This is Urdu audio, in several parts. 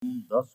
10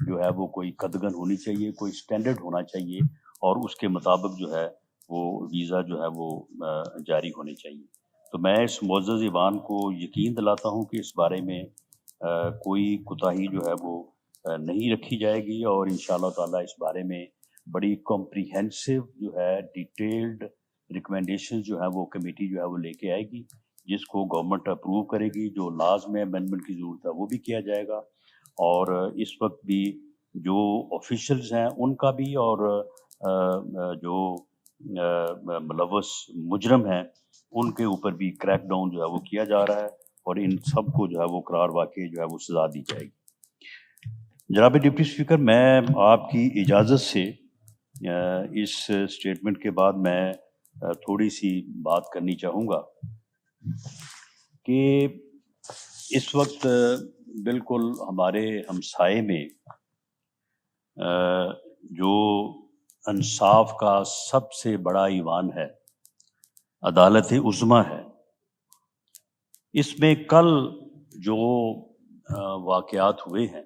جو ہے وہ کوئی قدغن ہونی چاہیے، کوئی سٹینڈرڈ ہونا چاہیے، اور اس کے مطابق جو ہے وہ ویزا جو ہے وہ جاری ہونے چاہیے۔ تو میں اس معزز ایوان کو یقین دلاتا ہوں کہ اس بارے میں کوئی کوتاہی جو ہے وہ نہیں رکھی جائے گی، اور انشاءاللہ تعالیٰ اس بارے میں بڑی کمپریہنسو جو ہے ڈیٹیلڈ ریکمنڈیشن جو ہے وہ کمیٹی جو ہے وہ لے کے آئے گی، جس کو گورنمنٹ اپروو کرے گی۔ جو لاز میں امینڈمنٹ کی ضرورت ہے وہ بھی کیا جائے گا، اور اس وقت بھی جو آفیشلز ہیں ان کا بھی، اور جو ملوث مجرم ہیں ان کے اوپر بھی کریک ڈاؤن جو ہے وہ کیا جا رہا ہے، اور ان سب کو جو ہے وہ قرار واقع جو ہے وہ سزا دی جائے گی۔ جناب ڈپٹی اسپیکر، میں آپ کی اجازت سے اس سٹیٹمنٹ کے بعد میں تھوڑی سی بات کرنی چاہوں گا کہ اس وقت بالکل ہمارے ہمسائے میں جو انصاف کا سب سے بڑا ایوان ہے، عدالت عظمیٰ ہے، اس میں کل جو واقعات ہوئے ہیں،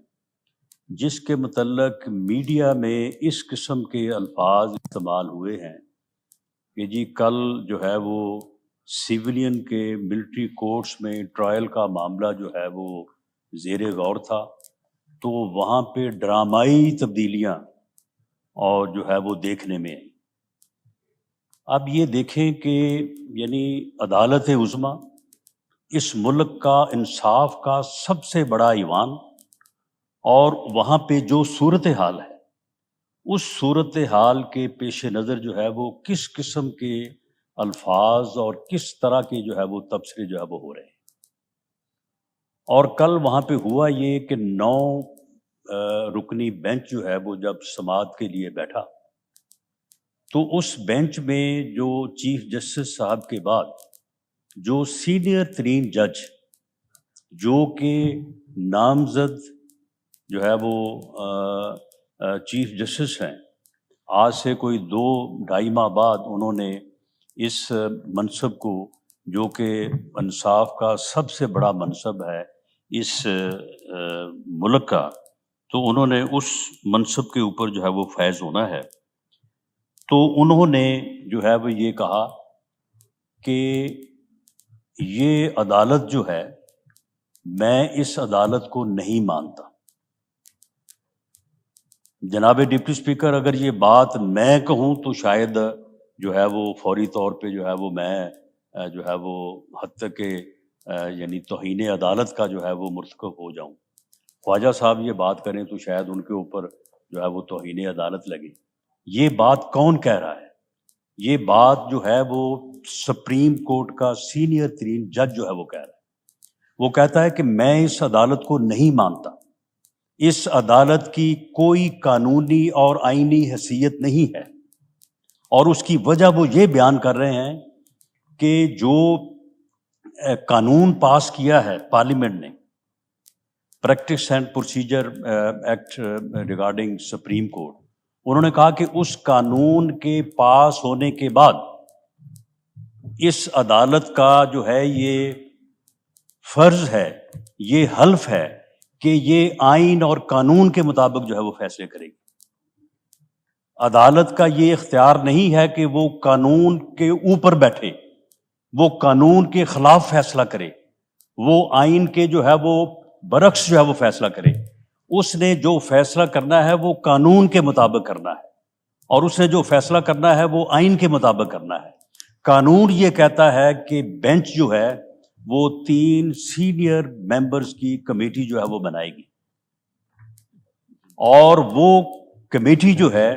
جس کے متعلق میڈیا میں اس قسم کے الفاظ استعمال ہوئے ہیں کہ جی کل جو ہے وہ سیولین کے ملٹری کورٹس میں ٹرائل کا معاملہ جو ہے وہ زیر غور تھا، تو وہاں پہ ڈرامائی تبدیلیاں اور جو ہے وہ دیکھنے میں آئی۔ اب یہ دیکھیں کہ یعنی عدالت عظمیٰ اس ملک کا انصاف کا سب سے بڑا ایوان، اور وہاں پہ جو صورتحال ہے اس صورتحال کے پیش نظر جو ہے وہ کس قسم کے الفاظ اور کس طرح کے جو ہے وہ تبصرے جو ہے وہ ہو رہے ہیں۔ اور کل وہاں پہ ہوا یہ کہ 9 رکنی بینچ جو ہے وہ جب سماعت کے لیے بیٹھا، تو اس بینچ میں جو چیف جسٹس صاحب کے بعد جو سینئر ترین جج جو کہ نامزد جو ہے وہ چیف جسٹس ہیں، آج سے کوئی 2-2.5 ماہ بعد انہوں نے اس منصب کو، جو کہ انصاف کا سب سے بڑا منصب ہے اس ملک کا، تو انہوں نے اس منصب کے اوپر جو ہے وہ فائز ہونا ہے۔ تو انہوں نے جو ہے وہ یہ کہا کہ یہ عدالت جو ہے، میں اس عدالت کو نہیں مانتا۔ جناب ڈپٹی اسپیکر، اگر یہ بات میں کہوں تو شاید جو ہے وہ فوری طور پہ جو ہے وہ میں جو ہے وہ حد تک کہ یعنی توہین عدالت کا جو ہے وہ مرتکب ہو جاؤں۔ خواجہ صاحب یہ بات کریں تو شاید ان کے اوپر جو ہے وہ توہین عدالت لگے۔ یہ بات کون کہہ رہا ہے؟ یہ بات جو ہے وہ سپریم کورٹ کا سینئر ترین جج جو ہے وہ کہہ رہا ہے۔ وہ کہتا ہے کہ میں اس عدالت کو نہیں مانتا، اس عدالت کی کوئی قانونی اور آئینی حیثیت نہیں ہے، اور اس کی وجہ وہ یہ بیان کر رہے ہیں کہ جو قانون پاس کیا ہے پارلیمنٹ نے، practice and procedure act regarding supreme court, انہوں نے کہا کہ اس قانون کے پاس ہونے کے بعد اس عدالت کا جو ہے یہ فرض ہے، یہ حلف ہے کہ یہ آئین اور قانون کے مطابق جو ہے وہ فیصلے کرے گی۔ عدالت کا یہ اختیار نہیں ہے کہ وہ قانون کے اوپر بیٹھے، وہ قانون کے خلاف فیصلہ کرے، وہ آئین کے جو ہے وہ برعکس جو ہے وہ فیصلہ کرے۔ اس نے جو فیصلہ کرنا ہے وہ قانون کے مطابق کرنا ہے، اور اس نے جو فیصلہ کرنا ہے وہ آئین کے مطابق کرنا ہے۔ قانون یہ کہتا ہے کہ بینچ جو ہے وہ 3 سینئر ممبرز کی کمیٹی جو ہے وہ بنائے گی، اور وہ کمیٹی جو ہے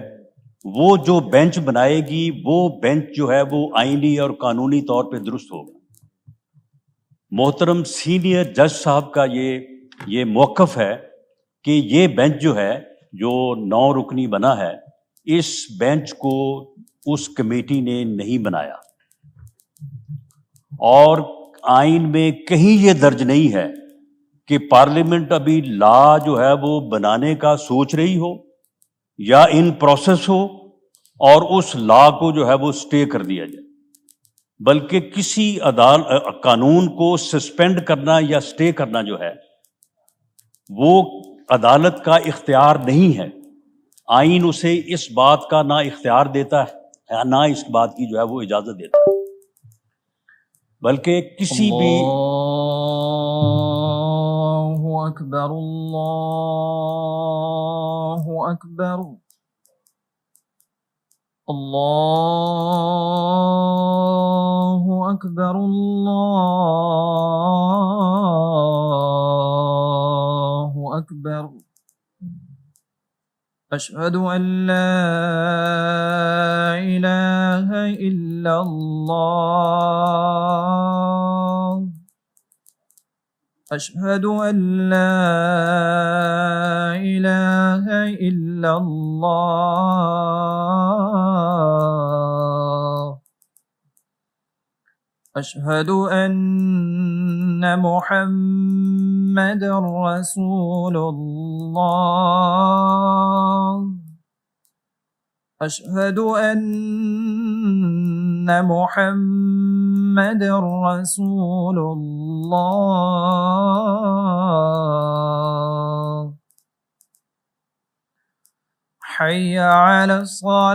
وہ جو بینچ بنائے گی وہ بینچ جو ہے وہ آئینی اور قانونی طور پہ درست ہوگا۔ محترم سینئر جج صاحب کا یہ موقف ہے کہ یہ بینچ جو ہے جو 9 رکنی بنا ہے، اس بینچ کو اس کمیٹی نے نہیں بنایا، اور آئین میں کہیں یہ درج نہیں ہے کہ پارلیمنٹ ابھی لا جو ہے وہ بنانے کا سوچ رہی ہو یا ان پروسیس ہو اور اس لا کو جو ہے وہ سٹے کر دیا جائے، بلکہ کسی قانون کو سسپینڈ کرنا یا سٹے کرنا جو ہے وہ عدالت کا اختیار نہیں ہے، آئین اسے اس بات کا نہ اختیار دیتا ہے نہ اس بات کی جو ہے وہ اجازت دیتا ہے، بلکہ کسی بھی اللہ اکبر، اللہ اکبر، اللہ اکبر، اللہ اکبر، اشہد ان لا الہ الا اللہ، اشہد ان لا الہ الا اللہ، اشہد ان محمد رسول اللہ، اشہد ان محمد رسول اللہ، حی علی الصلاة،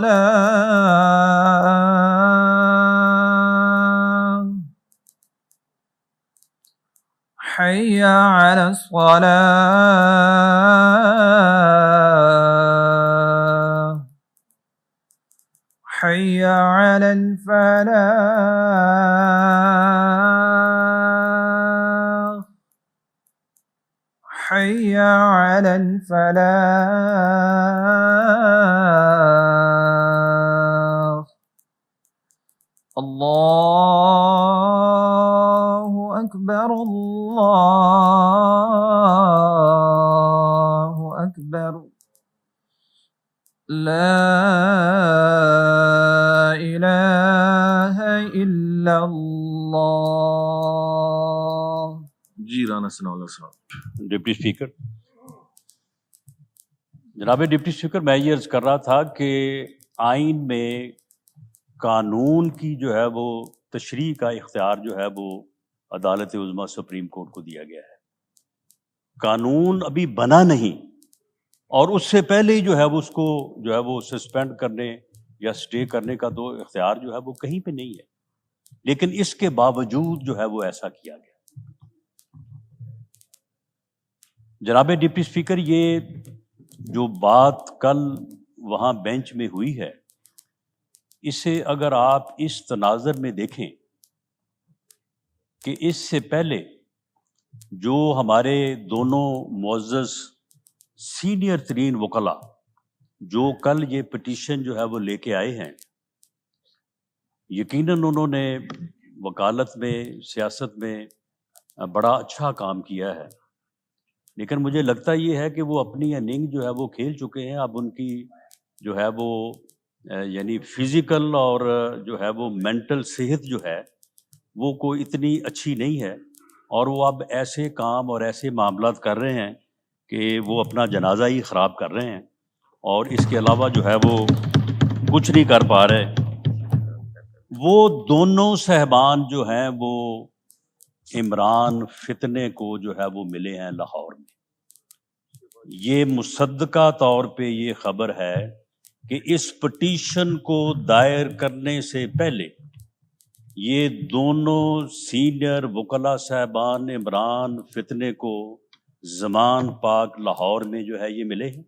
حی علی الصلاة، حی علی الفلاح، حی علی الفلاح، اللہ اکبر، اللہ اکبر، لا الہ الا اللہ۔ جی رانا ثناء اللہ صاحب۔ ڈپٹی اسپیکر، جناب ڈپٹی اسپیکر، میں یہ عرض کر رہا تھا کہ آئین میں قانون کی جو ہے وہ تشریح کا اختیار جو ہے وہ عدالت عظمیٰ سپریم کورٹ کو دیا گیا ہے۔ قانون ابھی بنا نہیں، اور اس سے پہلے ہی جو ہے وہ اس کو جو ہے وہ سسپینڈ کرنے یا سٹے کرنے کا تو اختیار جو ہے وہ کہیں پہ نہیں ہے، لیکن اس کے باوجود جو ہے وہ ایسا کیا گیا۔ جناب ڈپٹی اسپیکر، یہ جو بات کل وہاں بینچ میں ہوئی ہے، اسے اگر آپ اس تناظر میں دیکھیں کہ اس سے پہلے جو ہمارے دونوں معزز سینئر ترین وکلاء جو کل یہ پٹیشن جو ہے وہ لے کے آئے ہیں، یقیناً انہوں نے وکالت میں، سیاست میں بڑا اچھا کام کیا ہے، لیکن مجھے لگتا یہ ہے کہ وہ اپنی اننگ جو ہے وہ کھیل چکے ہیں۔ اب ان کی جو ہے وہ یعنی فزیکل اور جو ہے وہ مینٹل صحت جو ہے وہ کوئی اتنی اچھی نہیں ہے، اور وہ اب ایسے کام اور ایسے معاملات کر رہے ہیں کہ وہ اپنا جنازہ ہی خراب کر رہے ہیں، اور اس کے علاوہ جو ہے وہ کچھ نہیں کر پا رہے۔ وہ دونوں صاحبان جو ہیں وہ عمران فتنے کو جو ہے وہ ملے ہیں لاہور میں۔ یہ مصدقہ طور پہ یہ خبر ہے کہ اس پٹیشن کو دائر کرنے سے پہلے یہ دونوں سینئر وکلاء صاحبان عمران فتنے کو زمان پاک لاہور میں جو ہے یہ ملے ہیں،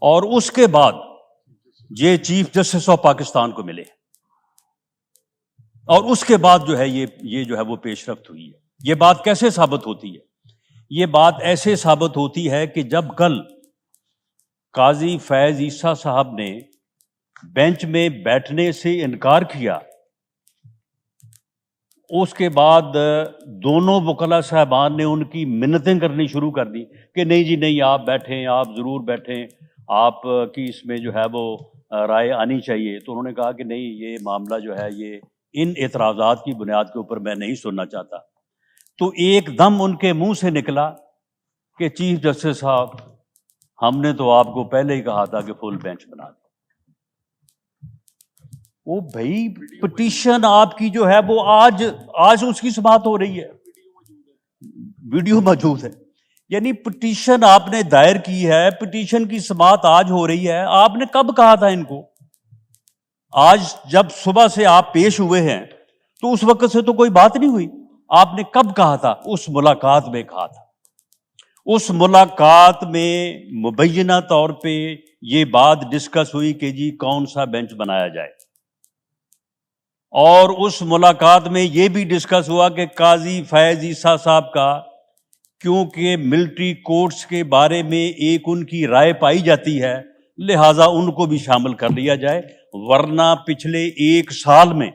اور اس کے بعد یہ چیف جسٹس آف پاکستان کو ملے ہیں، اور اس کے بعد جو ہے یہ جو ہے وہ پیش رفت ہوئی ہے۔ یہ بات کیسے ثابت ہوتی ہے؟ یہ بات ایسے ثابت ہوتی ہے کہ جب کل قاضی فیض عیسیٰ صاحب نے بینچ میں بیٹھنے سے انکار کیا، اس کے بعد دونوں وکلاء صاحبان نے ان کی منتیں کرنی شروع کر دی کہ نہیں جی نہیں، آپ بیٹھیں، آپ ضرور بیٹھیں، آپ کی اس میں جو ہے وہ رائے آنی چاہیے۔ تو انہوں نے کہا کہ نہیں، یہ معاملہ جو ہے یہ ان اعتراضات کی بنیاد کے اوپر میں نہیں سننا چاہتا۔ تو ایک دم ان کے منہ سے نکلا کہ چیف جسٹس صاحب، ہم نے تو آپ کو پہلے ہی کہا تھا کہ فل بینچ بنا دیں۔ وہ بھائی پٹیشن آپ کی جو ہے وہ آج اس کی سماعت ہو رہی ہے، ویڈیو موجود ہے، یعنی پٹیشن آپ نے دائر کی ہے، پٹیشن کی سماعت آج ہو رہی ہے، آپ نے کب کہا تھا ان کو؟ آج جب صبح سے آپ پیش ہوئے ہیں تو اس وقت سے تو کوئی بات نہیں ہوئی، آپ نے کب کہا تھا؟ اس ملاقات میں کہا تھا۔ اس ملاقات میں مبینہ طور پہ یہ بات ڈسکس ہوئی کہ جی کون سا بینچ بنایا جائے، اور اس ملاقات میں یہ بھی ڈسکس ہوا کہ قاضی فیض عیسیٰ صاحب کا، کیونکہ ملٹری کورٹس کے بارے میں ایک ان کی رائے پائی جاتی ہے، لہٰذا ان کو بھی شامل کر لیا جائے، ورنہ پچھلے 1 سال میں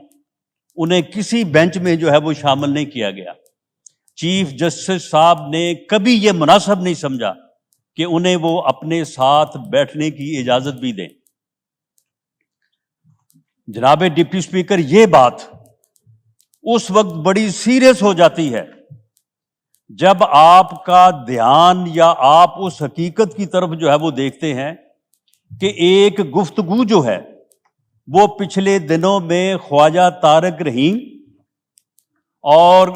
انہیں کسی بینچ میں جو ہے وہ شامل نہیں کیا گیا۔ چیف جسٹس صاحب نے کبھی یہ مناسب نہیں سمجھا کہ انہیں وہ اپنے ساتھ بیٹھنے کی اجازت بھی دیں۔ جناب ڈپٹی اسپیکر، یہ بات اس وقت بڑی سیریس ہو جاتی ہے جب آپ کا دھیان یا آپ اس حقیقت کی طرف جو ہے وہ دیکھتے ہیں کہ ایک گفتگو جو ہے وہ پچھلے دنوں میں خواجہ طارق رحیم اور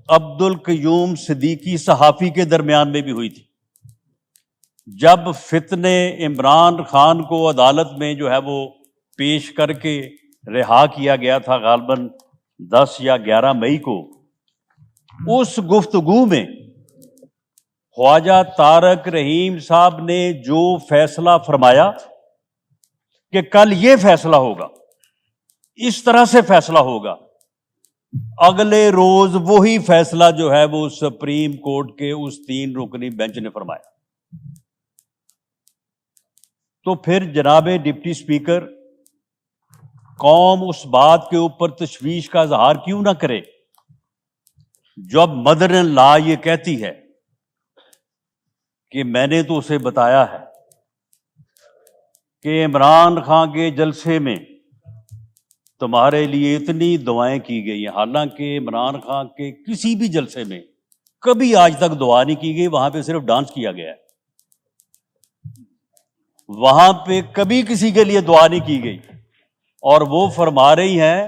عبد القیوم صدیقی صحافی کے درمیان میں بھی ہوئی تھی، جب فتنے عمران خان کو عدالت میں جو ہے وہ پیش کر کے رہا کیا گیا تھا، غالباً 10 یا 11 مئی کو۔ اس گفتگو میں خواجہ طارق رحیم صاحب نے جو فیصلہ فرمایا کہ کل یہ فیصلہ ہوگا، اس طرح سے فیصلہ ہوگا، اگلے روز وہی فیصلہ جو ہے وہ سپریم کورٹ کے اس 3 رکنی بینچ نے فرمایا۔ تو پھر جناب ڈپٹی اسپیکر، قوم اس بات کے اوپر تشویش کا اظہار کیوں نہ کرے جب مدر ان لا یہ کہتی ہے کہ میں نے تو اسے بتایا ہے کہ عمران خان کے جلسے میں تمہارے لیے اتنی دعائیں کی گئی ہیں، حالانکہ عمران خان کے کسی بھی جلسے میں کبھی آج تک دعا نہیں کی گئی، وہاں پہ صرف ڈانس کیا گیا ہے، وہاں پہ کبھی کسی کے لیے دعا نہیں کی گئی، اور وہ فرما رہی ہیں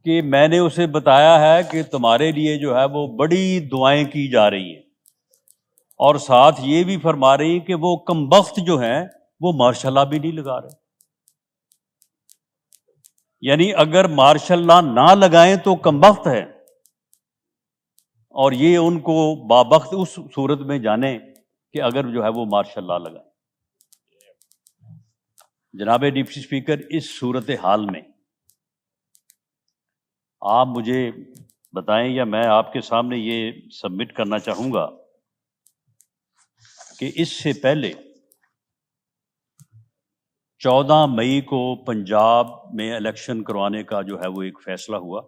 کہ میں نے اسے بتایا ہے کہ تمہارے لیے جو ہے وہ بڑی دعائیں کی جا رہی ہیں، اور ساتھ یہ بھی فرما رہی ہیں کہ وہ کمبخت جو ہیں وہ ماشاء اللہ بھی نہیں لگا رہے۔ یعنی اگر ماشاء اللہ نہ لگائیں تو کمبخت ہے، اور یہ ان کو بابخت اس صورت میں جانیں کہ اگر جو ہے وہ ماشاء اللہ لگائیں۔ جناب ڈپٹی اسپیکر، اس صورتحال میں آپ مجھے بتائیں، یا میں آپ کے سامنے یہ سبمٹ کرنا چاہوں گا کہ اس سے پہلے 14 مئی کو پنجاب میں الیکشن کروانے کا جو ہے وہ ایک فیصلہ ہوا۔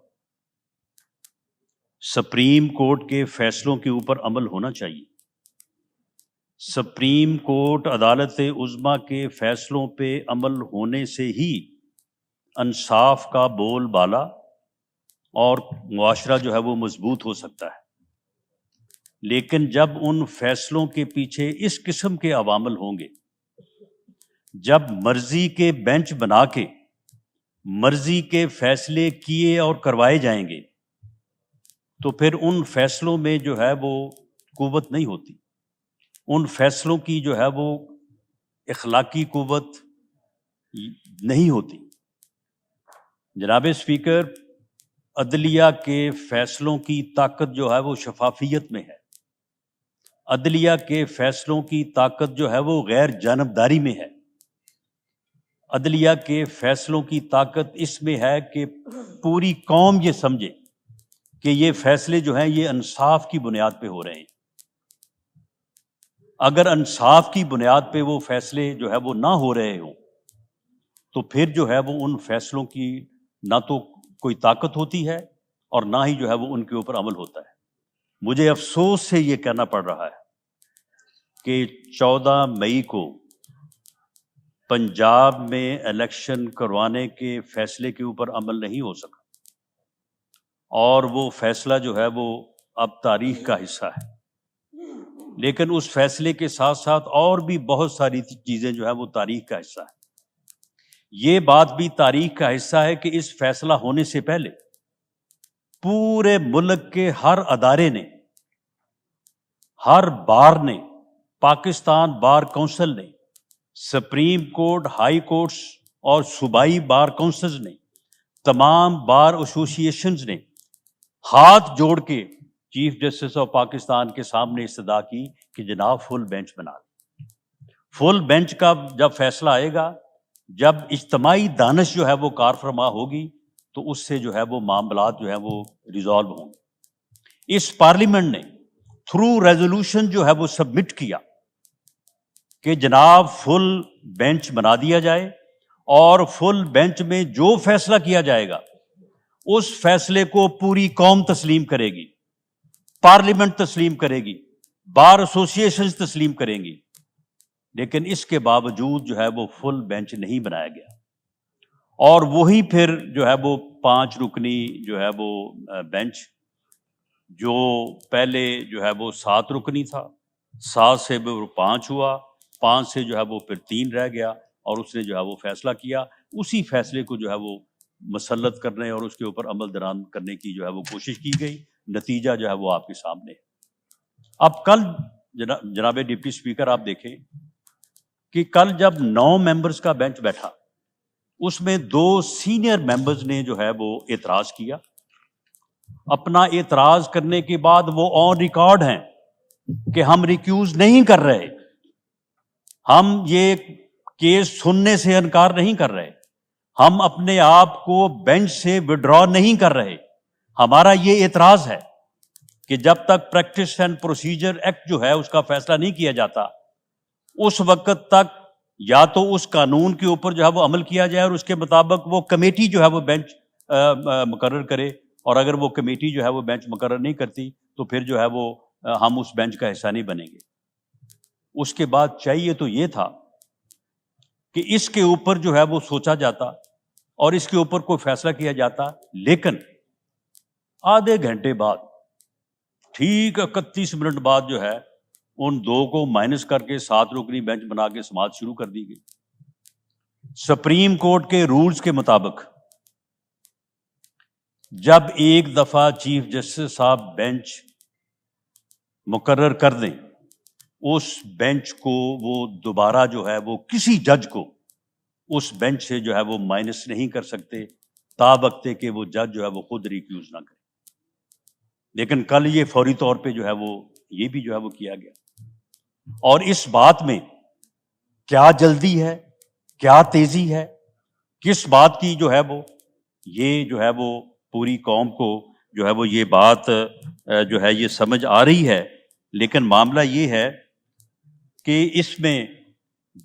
سپریم کورٹ کے فیصلوں کے اوپر عمل ہونا چاہیے۔ سپریم کورٹ عدالت عظمیٰ کے فیصلوں پہ عمل ہونے سے ہی انصاف کا بول بالا اور معاشرہ جو ہے وہ مضبوط ہو سکتا ہے، لیکن جب ان فیصلوں کے پیچھے اس قسم کے عوامل ہوں گے، جب مرضی کے بینچ بنا کے مرضی کے فیصلے کیے اور کروائے جائیں گے، تو پھر ان فیصلوں میں جو ہے وہ قوت نہیں ہوتی، ان فیصلوں کی جو ہے وہ اخلاقی قوت نہیں ہوتی۔ جناب اسپیکر، عدلیہ کے فیصلوں کی طاقت جو ہے وہ شفافیت میں ہے، عدلیہ کے فیصلوں کی طاقت جو ہے وہ غیر جانبداری میں ہے، عدلیہ کے فیصلوں کی طاقت اس میں ہے کہ پوری قوم یہ سمجھے کہ یہ فیصلے جو ہیں یہ انصاف کی بنیاد پہ ہو رہے ہیں۔ اگر انصاف کی بنیاد پہ وہ فیصلے جو ہے وہ نہ ہو رہے ہوں تو پھر جو ہے وہ ان فیصلوں کی نہ تو کوئی طاقت ہوتی ہے اور نہ ہی جو ہے وہ ان کے اوپر عمل ہوتا ہے۔ مجھے افسوس سے یہ کہنا پڑ رہا ہے کہ 14 مئی کو پنجاب میں الیکشن کروانے کے فیصلے کے اوپر عمل نہیں ہو سکا، اور وہ فیصلہ جو ہے وہ اب تاریخ کا حصہ ہے، لیکن اس فیصلے کے ساتھ ساتھ اور بھی بہت ساری چیزیں جو ہے وہ تاریخ کا حصہ ہے۔ یہ بات بھی تاریخ کا حصہ ہے کہ اس فیصلہ ہونے سے پہلے پورے ملک کے ہر ادارے نے، ہر بار نے، پاکستان بار کونسل نے، سپریم کورٹ، ہائی کورٹس اور صوبائی بار کونسلز نے، تمام بار ایسوسی ایشنز نے ہاتھ جوڑ کے چیف جسٹس آف پاکستان کے سامنے استدعا کی کہ جناب فل بینچ بنا دیں۔ فل بینچ کا جب فیصلہ آئے گا، جب اجتماعی دانش جو ہے وہ کار فرما ہوگی، تو اس سے جو ہے وہ معاملات جو ہے وہ ریزالو ہوں گے۔ اس پارلیمنٹ نے تھرو ریزولوشن جو ہے وہ سبمٹ کیا کہ جناب فل بینچ بنا دیا جائے، اور فل بینچ میں جو فیصلہ کیا جائے گا اس فیصلے کو پوری قوم تسلیم کرے گی، پارلیمنٹ تسلیم کرے گی، بار ایسوسی ایشنز تسلیم کریں گی۔ لیکن اس کے باوجود جو ہے وہ فل بینچ نہیں بنایا گیا، اور وہی پھر جو ہے وہ 5 رکنی جو ہے وہ بینچ، جو پہلے جو ہے وہ 7 رکنی تھا، 7 سے وہ 5 ہوا، 5 سے جو ہے وہ پھر 3 رہ گیا، اور اس نے جو ہے وہ فیصلہ کیا۔ اسی فیصلے کو جو ہے وہ مسلط کرنے اور اس کے اوپر عمل درآمد کرنے کی جو ہے وہ کوشش کی گئی۔ نتیجہ جو ہے وہ آپ کے سامنے ہے۔ اب کل جناب ڈپٹی اسپیکر آپ دیکھیں کہ کل جب 9 ممبرز کا بینچ بیٹھا، اس میں 2 سینئر ممبرز نے جو ہے وہ اعتراض کیا۔ اپنا اعتراض کرنے کے بعد وہ آن ریکارڈ ہیں کہ ہم ریکیوز نہیں کر رہے، ہم یہ کیس سننے سے انکار نہیں کر رہے، ہم اپنے آپ کو بینچ سے وڈرا نہیں کر رہے۔ ہمارا یہ اعتراض ہے کہ جب تک پریکٹس اینڈ پروسیجر ایکٹ جو ہے اس کا فیصلہ نہیں کیا جاتا، اس وقت تک یا تو اس قانون کے اوپر جو ہے وہ عمل کیا جائے اور اس کے مطابق وہ کمیٹی جو ہے وہ بینچ مقرر کرے، اور اگر وہ کمیٹی جو ہے وہ بینچ مقرر نہیں کرتی تو پھر جو ہے وہ ہم اس بینچ کا حصہ نہیں بنیں گے۔ اس کے بعد چاہیے تو یہ تھا کہ اس کے اوپر جو ہے وہ سوچا جاتا اور اس کے اوپر کوئی فیصلہ کیا جاتا، لیکن آدھے گھنٹے بعد، ٹھیک 31 منٹ بعد جو ہے ان 2 کو مائنس کر کے 7 رکنی بینچ بنا کے سماعت شروع کر دی گئی۔ سپریم کورٹ کے رولز کے مطابق جب ایک دفعہ چیف جسٹس صاحب بینچ مقرر کر دیں، اس بینچ کو وہ دوبارہ جو ہے وہ کسی جج کو اس بینچ سے جو ہے وہ مائنس نہیں کر سکتے، تابقتے کہ وہ جج جو ہے وہ خود ریکیوز نہ کرے۔ لیکن کل یہ فوری طور پہ جو ہے وہ یہ بھی جو ہے وہ کیا گیا، اور اس بات میں کیا جلدی ہے، کیا تیزی ہے، کس بات کی جو ہے وہ یہ جو ہے وہ پوری قوم کو جو ہے وہ یہ بات جو ہے یہ سمجھ آ رہی ہے۔ لیکن معاملہ یہ ہے کہ اس میں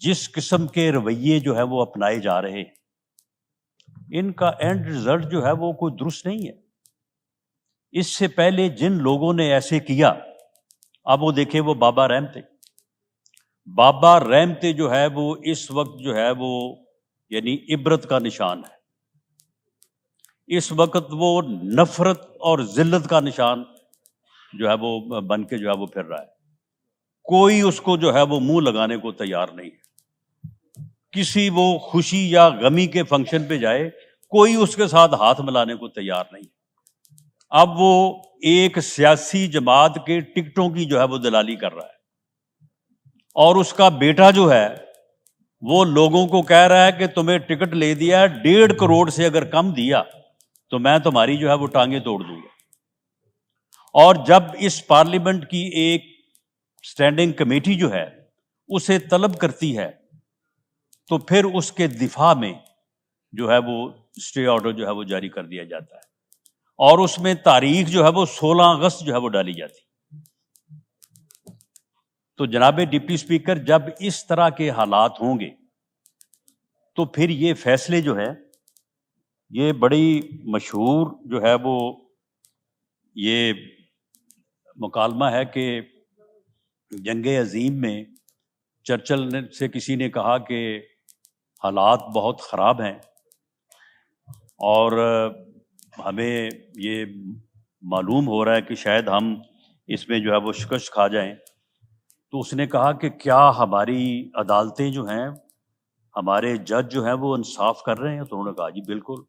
جس قسم کے رویے جو ہے وہ اپنائے جا رہے ہیں، ان کا اینڈ رزلٹ جو ہے وہ کوئی درست نہیں ہے۔ اس سے پہلے جن لوگوں نے ایسے کیا، اب وہ دیکھیں وہ بابا رحمتے، بابا رحمتے جو ہے وہ اس وقت جو ہے وہ یعنی عبرت کا نشان ہے۔ اس وقت وہ نفرت اور ذلت کا نشان جو ہے وہ بن کے جو ہے وہ پھر رہا ہے۔ کوئی اس کو جو ہے وہ منہ لگانے کو تیار نہیں ہے۔ کسی وہ خوشی یا غمی کے فنکشن پہ جائے، کوئی اس کے ساتھ ہاتھ ملانے کو تیار نہیں ہے۔ اب وہ ایک سیاسی جماعت کے ٹکٹوں کی جو ہے وہ دلالی کر رہا ہے، اور اس کا بیٹا جو ہے وہ لوگوں کو کہہ رہا ہے کہ تمہیں ٹکٹ لے دیا 1.5 کروڑ سے اگر کم دیا تو میں تمہاری جو ہے وہ ٹانگیں توڑ دوں گا۔ اور جب اس پارلیمنٹ کی ایک سٹینڈنگ کمیٹی جو ہے اسے طلب کرتی ہے تو پھر اس کے دفاع میں جو ہے وہ اسٹے آرڈر جو ہے وہ جاری کر دیا جاتا ہے، اور اس میں تاریخ جو ہے وہ 16 اگست جو ہے وہ ڈالی جاتی۔ تو جناب ڈپٹی اسپیکر، جب اس طرح کے حالات ہوں گے تو پھر یہ فیصلے جو ہے یہ بڑی مشہور جو ہے وہ یہ مکالمہ ہے کہ جنگ عظیم میں چرچل سے کسی نے کہا کہ حالات بہت خراب ہیں اور ہمیں یہ معلوم ہو رہا ہے کہ شاید ہم اس میں جو ہے وہ شکست کھا جائیں۔ تو اس نے کہا کہ کیا ہماری عدالتیں جو ہیں، ہمارے جج جو ہیں وہ انصاف کر رہے ہیں؟ تو انہوں نے کہا جی بالکل،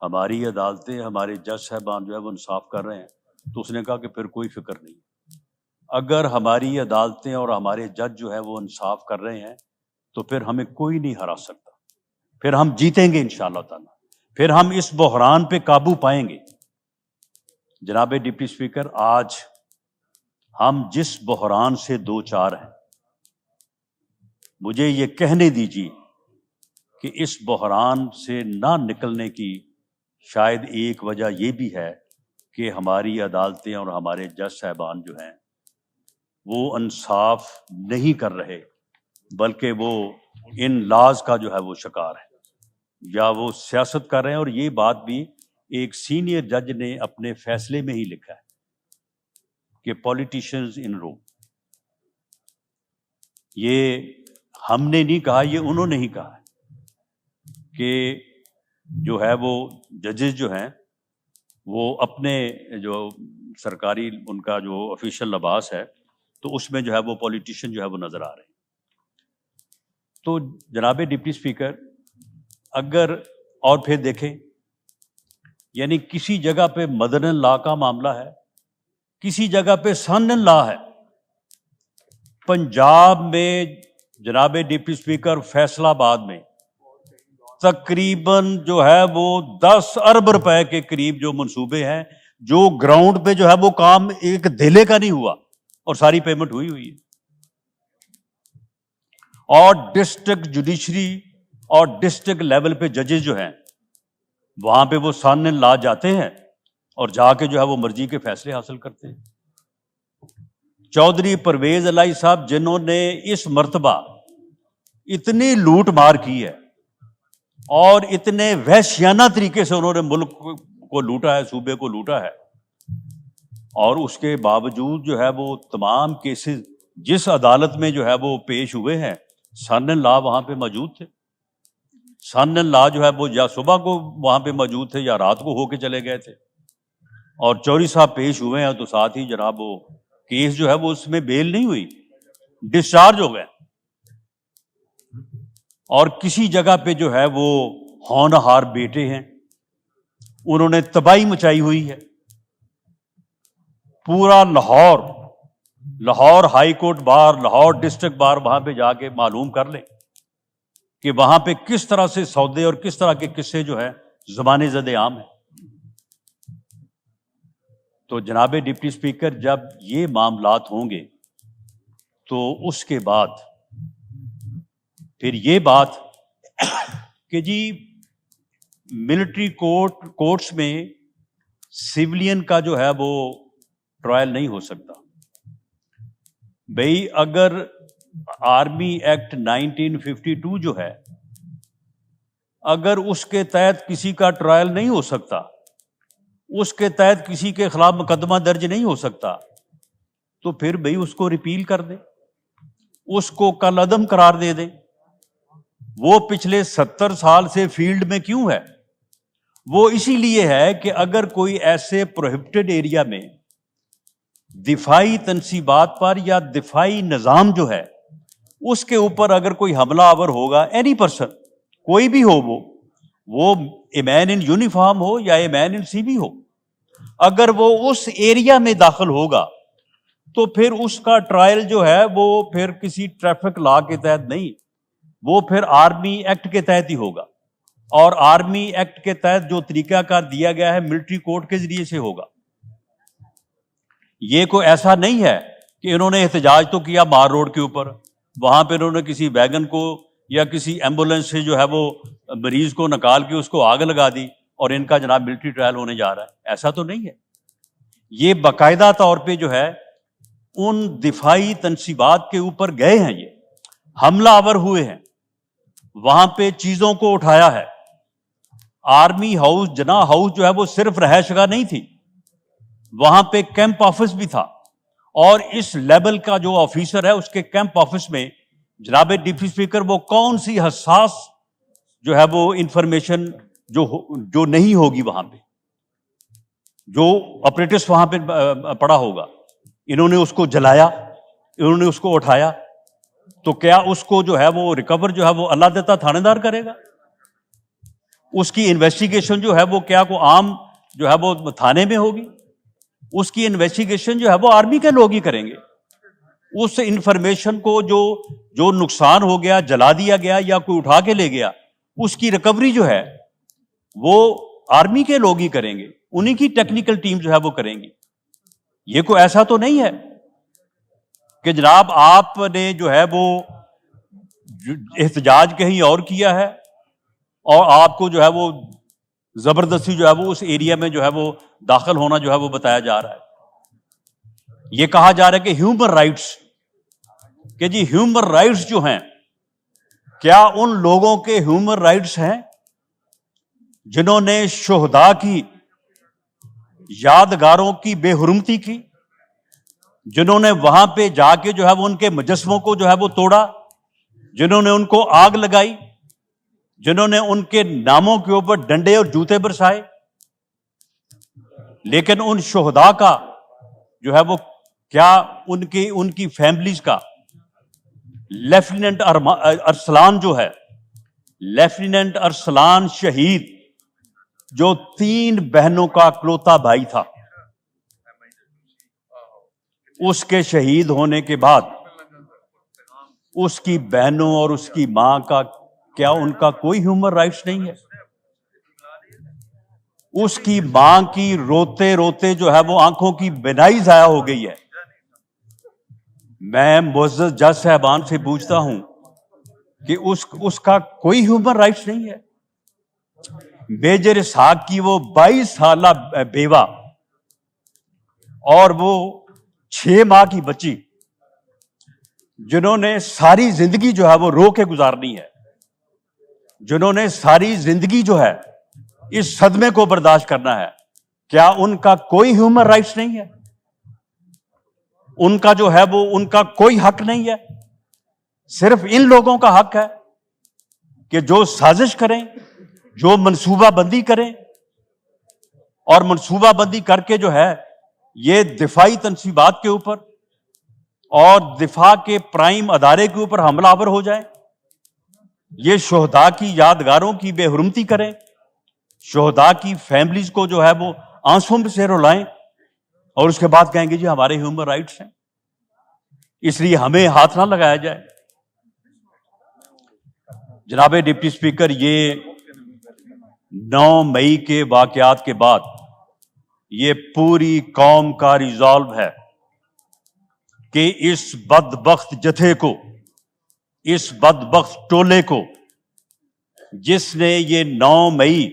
ہماری عدالتیں، ہمارے جج صاحبان جو ہے وہ انصاف کر رہے ہیں۔ تو اس نے کہا کہ پھر کوئی فکر نہیں، اگر ہماری عدالتیں اور ہمارے جج جو ہے وہ انصاف کر رہے ہیں تو پھر ہمیں کوئی نہیں ہرا سکتا، پھر ہم جیتیں گے انشاءاللہ تعالی، پھر ہم اس بحران پہ قابو پائیں گے۔ جناب ڈپٹی اسپیکر، آج ہم جس بحران سے دو چار ہیں، مجھے یہ کہنے دیجیے کہ اس بحران سے نہ نکلنے کی شاید ایک وجہ یہ بھی ہے کہ ہماری عدالتیں اور ہمارے جج صاحبان جو ہیں وہ انصاف نہیں کر رہے، بلکہ وہ ان لاز کا جو ہے وہ شکار ہے، یا وہ سیاست کر رہے ہیں۔ اور یہ بات بھی ایک سینئر جج نے اپنے فیصلے میں ہی لکھا ہے کہ پولیٹیشنز ان روم۔ یہ ہم نے نہیں کہا، یہ انہوں نے ہی کہا ہے کہ جو ہے وہ ججز جو ہیں وہ اپنے جو سرکاری ان کا جو آفیشیل لباس ہے تو اس میں جو ہے وہ پولیٹیشین جو ہے وہ نظر آ رہے ہیں۔ تو جناب ڈپٹی اسپیکر، اگر اور پھر دیکھیں، یعنی کسی جگہ پہ مدن لا کا معاملہ ہے، کسی جگہ پہ سن لا ہے۔ پنجاب میں جناب ڈپٹی اسپیکر فیصل آباد میں تقریباً جو ہے وہ 10 ارب روپے کے قریب جو منصوبے ہیں، جو گراؤنڈ پہ جو ہے وہ کام ایک دھیلے کا نہیں ہوا اور ساری پیمنٹ ہوئی ہے۔ اور ڈسٹرکٹ جوڈیشری اور ڈسٹرکٹ لیول پہ ججز جو ہیں وہاں پہ وہ سان لا جاتے ہیں اور جا کے جو ہے وہ مرضی کے فیصلے حاصل کرتے ہیں۔ چودھری پرویز الہی صاحب، جنہوں نے اس مرتبہ اتنی لوٹ مار کی ہے اور اتنے وحشیانہ طریقے سے انہوں نے ملک کو لوٹا ہے، صوبے کو لوٹا ہے، اور اس کے باوجود جو ہے وہ تمام کیسز جس عدالت میں جو ہے وہ پیش ہوئے ہیں، سان لا وہاں پہ موجود تھے۔ سان لا جو ہے وہ یا صبح کو وہاں پہ موجود تھے یا رات کو ہو کے چلے گئے تھے، اور چوری صاحب پیش ہوئے ہیں تو ساتھ ہی جناب وہ کیس جو ہے وہ اس میں بیل نہیں ہوئی، ڈسچارج ہو گئے۔ اور کسی جگہ پہ جو ہے وہ ہونہار بیٹے ہیں، انہوں نے تباہی مچائی ہوئی ہے۔ پورا Lahore high court bar, Lahore district bar, وہاں پہ جا کے معلوم کر لیں کہ وہاں پہ کس طرح سے سودے اور کس طرح کے قصے جو ہے زبان زد عام ہیں۔ تو جناب ڈپٹی اسپیکر، جب یہ معاملات ہوں گے تو اس کے بعد پھر یہ بات کہ جی ملٹری کورٹس میں سیولین کا جو ہے وہ ٹرائل نہیں ہو سکتا۔ بھئی اگر آرمی ایکٹ 1952 جو ہے، اگر اس کے تحت کسی کا ٹرائل نہیں ہو سکتا، اس کے تحت کسی کے خلاف مقدمہ درج نہیں ہو سکتا، تو پھر بھئی اس کو ریپیل کر دیں، اس کو کالعدم قرار دے دیں۔ وہ پچھلے 70 سال سے فیلڈ میں کیوں ہے؟ وہ اسی لیے ہے کہ اگر کوئی ایسے پروہیبٹڈ ایریا میں دفاعی تنصیبات پر یا دفاعی نظام جو ہے اس کے اوپر اگر کوئی حملہ آور ہوگا، اینی پرسن، کوئی بھی ہو، وہ اے مین ان یونیفارم ہو یا اے مین ان سیوی ہو، اگر وہ اس ایریا میں داخل ہوگا تو پھر اس کا ٹرائل جو ہے وہ پھر کسی ٹریفک لا کے تحت نہیں، وہ پھر آرمی ایکٹ کے تحت ہی ہوگا، اور آرمی ایکٹ کے تحت جو طریقہ کار دیا گیا ہے ملٹری کورٹ کے ذریعے سے ہوگا۔ یہ کوئی ایسا نہیں ہے کہ انہوں نے احتجاج تو کیا مار روڈ کے اوپر، وہاں پہ انہوں نے کسی ویگن کو یا کسی ایمبولینس سے جو ہے وہ مریض کو نکال کے اس کو آگ لگا دی اور ان کا جناب ملٹری ٹرائل ہونے جا رہا ہے، ایسا تو نہیں ہے۔ یہ باقاعدہ طور پہ جو ہے ان دفاعی تنصیبات کے اوپر گئے ہیں، یہ حملہ آور ہوئے ہیں، وہاں پہ چیزوں کو اٹھایا ہے۔ آرمی ہاؤس، جناح ہاؤس جو ہے وہ صرف رہائش گاہ نہیں تھی، وہاں پہ کیمپ آفس بھی تھا، اور اس لیول کا جو آفیسر ہے اس کے کیمپ آفس میں جناب ڈپٹی اسپیکر وہ کون سی حساس جو ہے وہ انفارمیشن جو نہیں ہوگی وہاں پہ، جو اپریٹس وہاں پہ پڑا ہوگا، انہوں نے اس کو جلایا، انہوں نے اس کو اٹھایا، تو کیا اس کو جو ہے وہ ریکور جو ہے وہ اللہ دیتا تھانے دار کرے گا؟ اس کی انویسٹیگیشن جو ہے وہ کیا کو عام جو ہے وہ تھانے میں ہوگی؟ اس کی انویسٹیگیشن جو ہے وہ آرمی کے لوگ ہی کریں گے۔ اس انفارمیشن کو جو نقصان ہو گیا جلا دیا گیا یا کوئی اٹھا کے لے گیا، اس کی ریکوری جو ہے وہ آرمی کے لوگ ہی کریں گے، انہی کی ٹیکنیکل ٹیم جو ہے وہ کریں گی۔ یہ کوئی ایسا تو نہیں ہے کہ جناب آپ نے جو ہے وہ احتجاج کہیں اور کیا ہے اور آپ کو جو ہے وہ زبردستی جو ہے وہ اس ایریا میں جو ہے وہ داخل ہونا جو ہے وہ بتایا جا رہا ہے۔ یہ کہا جا رہا ہے کہ ہیومن رائٹس، کہ جی ہیومن رائٹس جو ہیں، کیا ان لوگوں کے ہیومن رائٹس ہیں جنہوں نے شہداء کی یادگاروں کی بے حرمتی کی، جنہوں نے وہاں پہ جا کے جو ہے وہ ان کے مجسموں کو جو ہے وہ توڑا، جنہوں نے ان کو آگ لگائی، جنہوں نے ان کے ناموں کے اوپر ڈنڈے اور جوتے برسائے؟ لیکن ان شہداء کا جو ہے وہ کیا ان کی فیملیز کا، لیفٹیننٹ ارسلان جو ہے، لیفٹیننٹ ارسلان شہید جو 3 بہنوں کا اکلوتا بھائی تھا، اس کے شہید ہونے کے بعد اس کی بہنوں اور اس کی ماں کا کیا ان کا کوئی ہیومن رائٹس نہیں ہے؟ اس کی ماں کی روتے روتے جو ہے وہ آنکھوں کی بینائی ضائع ہو گئی ہے۔ میں معزز جج صاحبان سے پوچھتا ہوں کہ اس کا کوئی ہیومن رائٹس نہیں ہے؟ میجر اسحاق کی وہ 22 سالہ بیوہ اور وہ 6 ماہ کی بچی، جنہوں نے ساری زندگی جو ہے وہ رو کے گزارنی ہے، جنہوں نے ساری زندگی جو ہے اس صدمے کو برداشت کرنا ہے، کیا ان کا کوئی ہیومن رائٹس نہیں ہے؟ ان کا جو ہے وہ ان کا کوئی حق نہیں ہے؟ صرف ان لوگوں کا حق ہے کہ جو سازش کریں، جو منصوبہ بندی کریں، اور منصوبہ بندی کر کے جو ہے یہ دفاعی تنصیبات کے اوپر اور دفاع کے پرائم ادارے کے اوپر حملہ آور ہو جائیں، یہ شہداء کی یادگاروں کی بے حرمتی کریں، شہداء کی فیملیز کو جو ہے وہ آنسوں سے رلائیں، اور اس کے بعد کہیں گے جی ہمارے ہیومن رائٹس ہیں، اس لیے ہمیں ہاتھ نہ لگایا جائے۔ جناب ڈپٹی اسپیکر، یہ 9 مئی کے واقعات کے بعد یہ پوری قوم کا ریزالو ہے کہ اس بدبخت جتھے کو، اس بدبخت ٹولے کو، جس نے یہ 9 مئی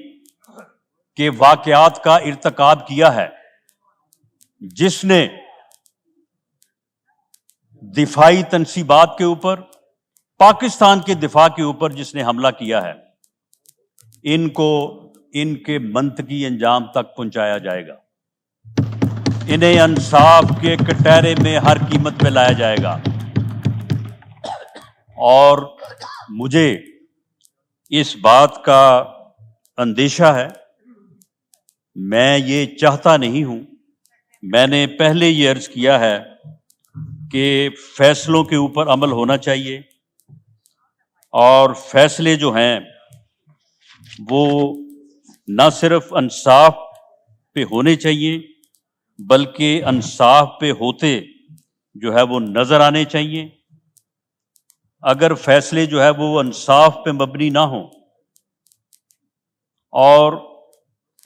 کے واقعات کا ارتکاب کیا ہے، جس نے دفاعی تنصیبات کے اوپر، پاکستان کے دفاع کے اوپر جس نے حملہ کیا ہے، ان کو ان کے منطقی انجام تک پہنچایا جائے گا، انہیں انصاف کے کٹہرے میں ہر قیمت پہ لایا جائے گا۔ اور مجھے اس بات کا اندیشہ ہے، میں یہ چاہتا نہیں ہوں، میں نے پہلے یہ عرض کیا ہے کہ فیصلوں کے اوپر عمل ہونا چاہیے، اور فیصلے جو ہیں وہ نہ صرف انصاف پہ ہونے چاہیے بلکہ انصاف پہ ہوتے جو ہے وہ نظر آنے چاہیے۔ اگر فیصلے جو ہے وہ انصاف پہ مبنی نہ ہوں اور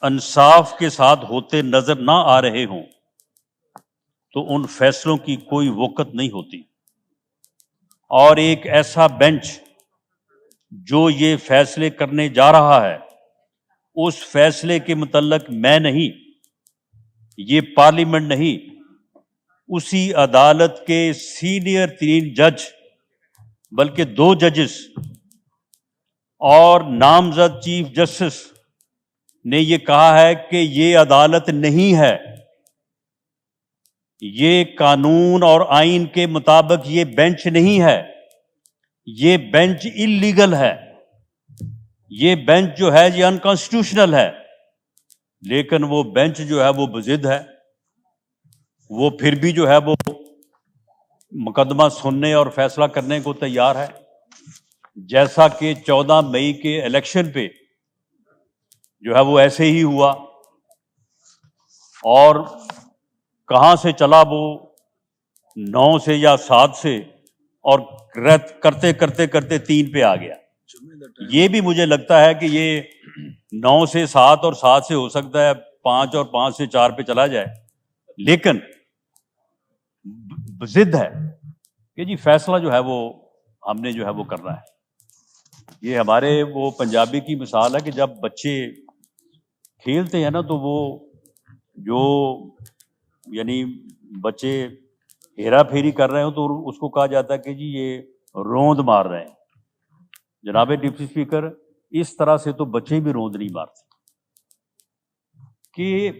انصاف کے ساتھ ہوتے نظر نہ آ رہے ہوں تو ان فیصلوں کی کوئی وقت نہیں ہوتی، اور ایک ایسا بینچ جو یہ فیصلے کرنے جا رہا ہے، اس فیصلے کے متعلق میں نہیں، یہ پارلیمنٹ نہیں، اسی عدالت کے سینئر 3 جج بلکہ 2 ججز اور نامزد چیف جسٹس نے یہ کہا ہے کہ یہ عدالت نہیں ہے، یہ قانون اور آئین کے مطابق یہ بینچ نہیں ہے، یہ بینچ اللیگل ہے، یہ بینچ جو ہے یہ انکانسٹیٹیوشنل ہے۔ لیکن وہ بینچ جو ہے وہ بضد ہے، وہ پھر بھی جو ہے وہ مقدمہ سننے اور فیصلہ کرنے کو تیار ہے، جیسا کہ 14 مئی کے الیکشن پہ جو ہے وہ ایسے ہی ہوا، اور کہاں سے چلا وہ 9 سے یا 7 سے اور کرتے کرتے کرتے 3 پہ آ گیا. یہ بھی مجھے لگتا ہے کہ یہ 9 سے 7 اور 7 سے ہو سکتا ہے 5 اور 5 سے 4 پہ چلا جائے، لیکن ضد ہے کہ جی فیصلہ جو ہے وہ ہم نے جو ہے وہ کرنا ہے. یہ ہمارے وہ پنجابی کی مثال ہے کہ جب بچے کھیلتے ہیں نا تو وہ جو یعنی بچے ہیرا پھیری کر رہے ہوں تو اس کو کہا جاتا ہے کہ جی یہ روند مار رہے ہیں. جناب ڈپٹی اسپیکر، اس طرح سے تو بچے بھی روند نہیں مارتے کہ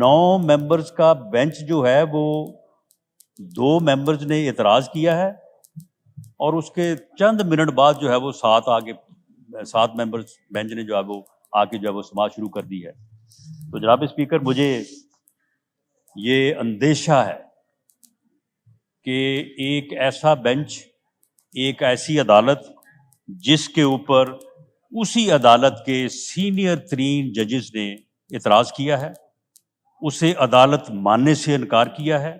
9 ممبرز کا بینچ جو ہے وہ 2 ممبرز نے اعتراض کیا ہے اور اس کے چند منٹ بعد جو ہے وہ 7 ممبرز بینچ نے جو ہے وہ آ کے جو ہے وہ سماعت شروع کر دی ہے. تو جناب اسپیکر، مجھے یہ اندیشہ ہے کہ ایک ایسا بینچ، ایک ایسی عدالت جس کے اوپر اسی عدالت کے سینئر ترین ججز نے اعتراض کیا ہے، اسے عدالت ماننے سے انکار کیا ہے،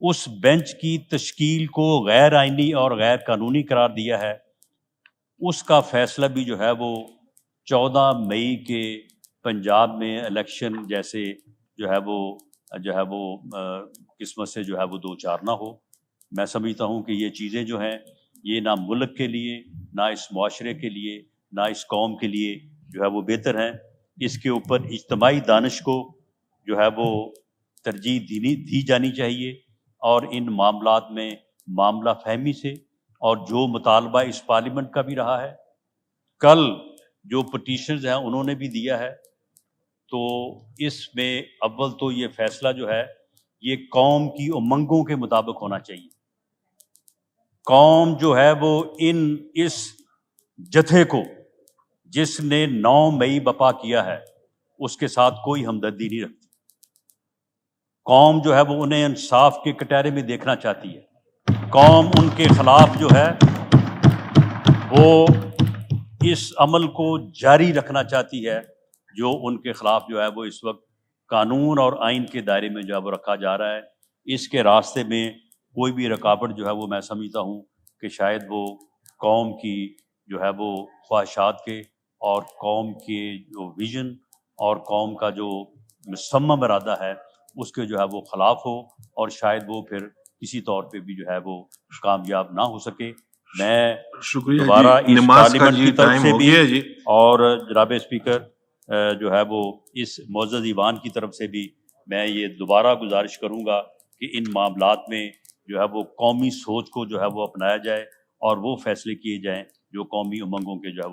اس بینچ کی تشکیل کو غیر آئینی اور غیر قانونی قرار دیا ہے، اس کا فیصلہ بھی جو ہے وہ 14 مئی کے پنجاب میں الیکشن جیسے جو ہے وہ قسمت سے جو ہے وہ 2-4 نہ ہو. میں سمجھتا ہوں کہ یہ چیزیں جو ہیں یہ نہ ملک کے لیے، نہ اس معاشرے کے لیے، نہ اس قوم کے لیے جو ہے وہ بہتر ہیں. اس کے اوپر اجتماعی دانش کو جو ہے وہ ترجیح دی جانی چاہیے اور ان معاملات میں معاملہ فہمی سے، اور جو مطالبہ اس پارلیمنٹ کا بھی رہا ہے، کل جو پٹیشنز ہیں انہوں نے بھی دیا ہے، تو اس میں اول تو یہ فیصلہ جو ہے یہ قوم کی امنگوں کے مطابق ہونا چاہیے. قوم جو ہے وہ اس جتھے کو جس نے 9 مئی بپا کیا ہے اس کے ساتھ کوئی ہمدردی نہیں رکھتی. قوم جو ہے وہ انہیں انصاف کے کٹہرے میں دیکھنا چاہتی ہے. قوم ان کے خلاف جو ہے وہ اس عمل کو جاری رکھنا چاہتی ہے جو ان کے خلاف جو ہے وہ اس وقت قانون اور آئین کے دائرے میں جو ہے وہ رکھا جا رہا ہے. اس کے راستے میں کوئی بھی رکاوٹ جو ہے وہ میں سمجھتا ہوں کہ شاید وہ قوم کی جو ہے وہ خواہشات کے اور قوم کے جو ویژن اور قوم کا جو مصمم ارادہ ہے اس کے جو ہے وہ خلاف ہو، اور شاید وہ پھر کسی طور پہ بھی جو ہے وہ کامیاب نہ ہو سکے. میں شکریہ دوبارہ جی، اس نماز کا پارلیمنٹ جی کی طرف ٹائم سے ہو بھی گیا جی، اور جناب اسپیکر جو ہے وہ اس معزز ایوان کی طرف سے بھی میں یہ دوبارہ گزارش کروں گا کہ ان معاملات میں جو ہے وہ قومی سوچ کو جو ہے وہ اپنایا جائے اور وہ فیصلے کیے جائیں جو قومی امنگوں کے جو ہے وہ